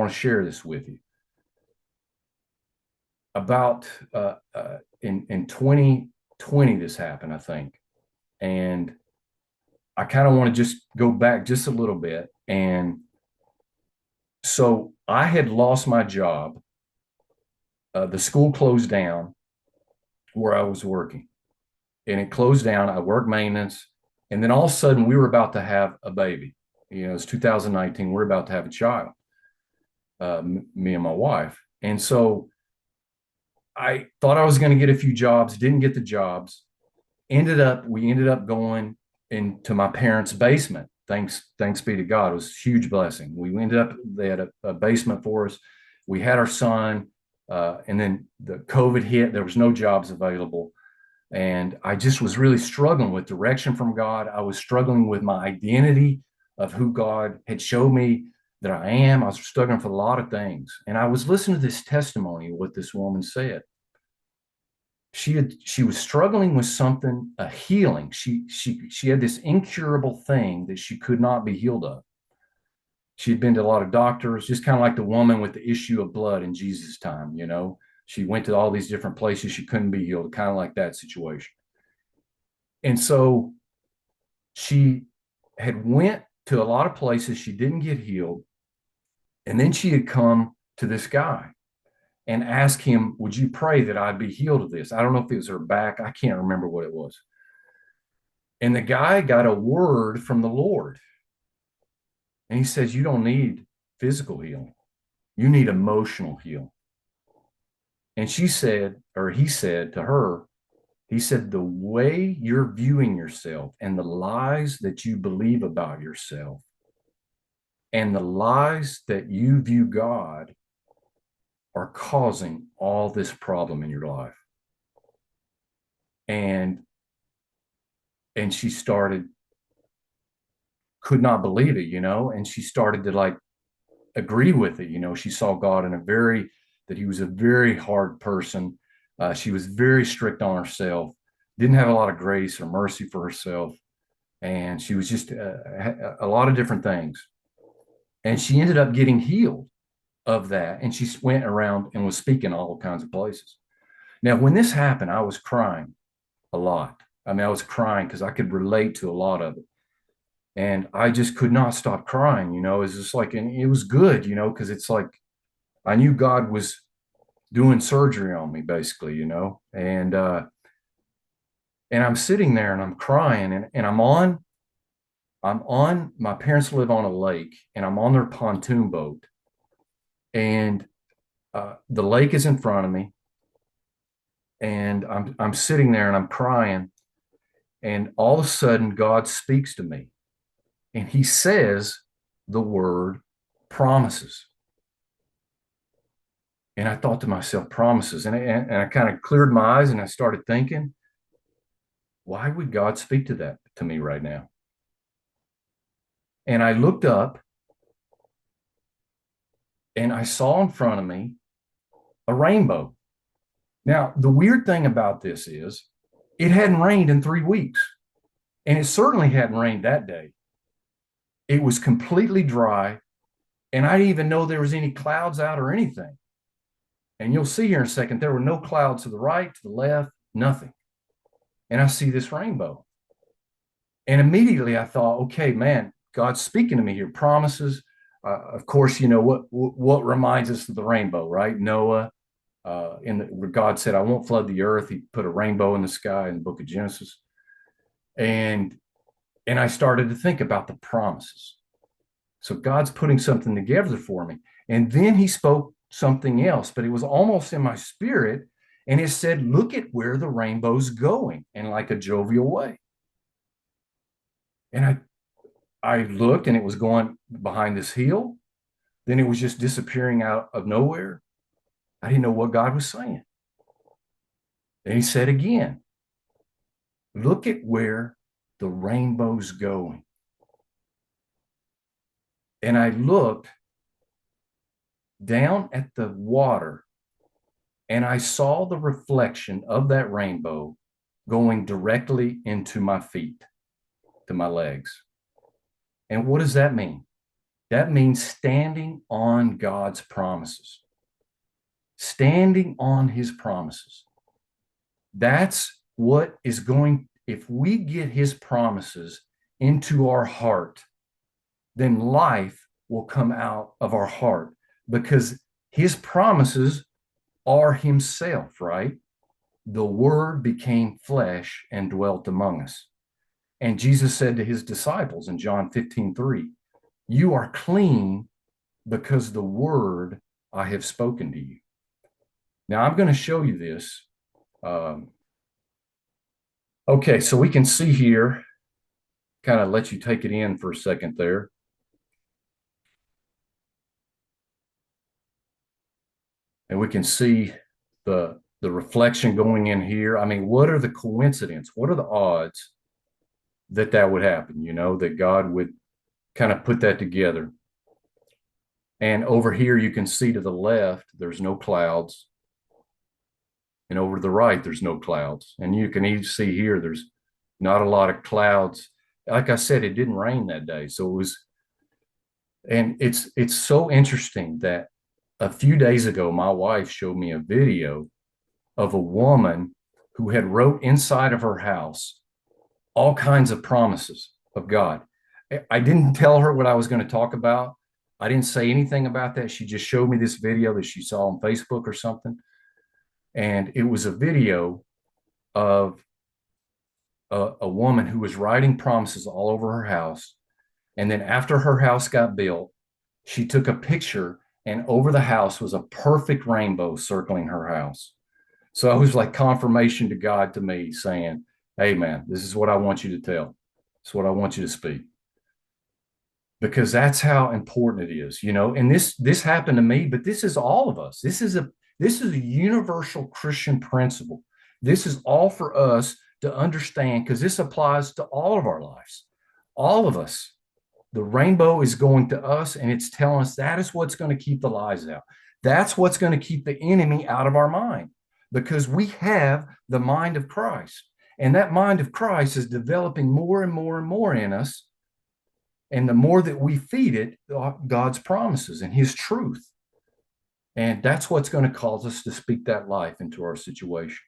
want to share this with you. About in 2020, this happened, I think. And I kind of want to just go back just a little bit. And so I had lost my job. The school closed down where I was working, and it closed down. I worked maintenance. And then all of a sudden, we were about to have a baby. It's 2019. We're about to have a child, me and my wife. And so I thought I was going to get a few jobs, didn't get the jobs. We ended up going into my parents' basement. Thanks be to God. It was a huge blessing. They had a basement for us. We had our son, and then the COVID hit. There was no jobs available. And I just was really struggling with direction from God. I was struggling with my identity of who God had showed me that I am. I was struggling for a lot of things. And I was listening to this testimony of what this woman said. She was struggling with something, a healing. She had this incurable thing that she could not be healed of. She had been to a lot of doctors, just kind of like the woman with the issue of blood in Jesus' time. She went to all these different places. She couldn't be healed, kind of like that situation. And so she had went to a lot of places. She didn't get healed. And then she had come to this guy and asked him, would you pray that I'd be healed of this? I don't know if it was her back. I can't remember what it was. And the guy got a word from the Lord. And he says, you don't need physical healing. You need emotional healing. And she said, or he said to her, he said, the way you're viewing yourself and the lies that you believe about yourself and the lies that you view God are causing all this problem in your life. And she could not believe it, and she started to like agree with it. She saw God that he was a very hard person. She was very strict on herself, didn't have a lot of grace or mercy for herself. And she was just a lot of different things. And she ended up getting healed of that. And she went around and was speaking all kinds of places. Now, when this happened, I was crying a lot. I mean, I was crying because I could relate to a lot of it. And I just could not stop crying. It was just like, and it was good, because it's like I knew God was doing surgery on me, basically, and I'm sitting there and I'm crying, and I'm on my parents live on a lake, and I'm on their pontoon boat, and the lake is in front of me, and I'm sitting there and I'm crying, and all of a sudden God speaks to me, and he says the word promises. And I thought to myself, promises. And I kind of cleared my eyes and I started thinking, why would God speak to me right now? And I looked up and I saw in front of me a rainbow. Now, the weird thing about this is it hadn't rained in 3 weeks. And it certainly hadn't rained that day. It was completely dry. And I didn't even know there was any clouds out or anything. And you'll see here in a second, there were no clouds to the right, to the left, nothing. And I see this rainbow. And immediately I thought, okay, man, God's speaking to me here, promises. Of course, what reminds us of the rainbow, right? Noah, where God said, I won't flood the earth. He put a rainbow in the sky in the book of Genesis. And I started to think about the promises. So God's putting something together for me. And then he spoke something else, but it was almost in my spirit. And it said, look at where the rainbow's going, in like a jovial way. And I looked, and it was going behind this hill. Then it was just disappearing out of nowhere. I didn't know what God was saying. Then he said again, look at where the rainbow's going. And I looked down at the water, and I saw the reflection of that rainbow going directly into my feet, to my legs. And what does that mean? That means standing on God's promises, standing on his promises. That's what is going, if we get his promises into our heart, then life will come out of our heart because his promises are himself, right? The word became flesh and dwelt among us. And Jesus said to his disciples in John 15:3, you are clean because the word I have spoken to you. Now I'm going to show you this. Okay, so we can see here, kind of let you take it in for a second there. And we can see the reflection going in here. I mean, what are the coincidence? What are the odds that that would happen? You know, that God would kind of put that together. And over here, you can see to the left, there's no clouds. And over to the right, there's no clouds. And you can even see here, there's not a lot of clouds. Like I said, it didn't rain that day. So it was, and it's so interesting that a few days ago, my wife showed me a video of a woman who had wrote inside of her house all kinds of promises of God. I didn't tell her what I was going to talk about. I didn't say anything about that. She just showed me this video that she saw on Facebook or something. And it was a video of a woman who was writing promises all over her house. And then after her house got built, she took a picture, and over the house was a perfect rainbow circling her house. So it was like confirmation to God to me saying, hey, man, this is what I want you to tell. It's what I want you to speak. Because that's how important it is, you know. And this happened to me, but this is all of us. This is a universal Christian principle. This is all for us to understand because this applies to all of our lives. All of us. The rainbow is going to us, and it's telling us that is what's going to keep the lies out. That's what's going to keep the enemy out of our mind because we have the mind of Christ. And that mind of Christ is developing more and more and more in us. And the more that we feed it, God's promises and his truth. And that's what's going to cause us to speak that life into our situation.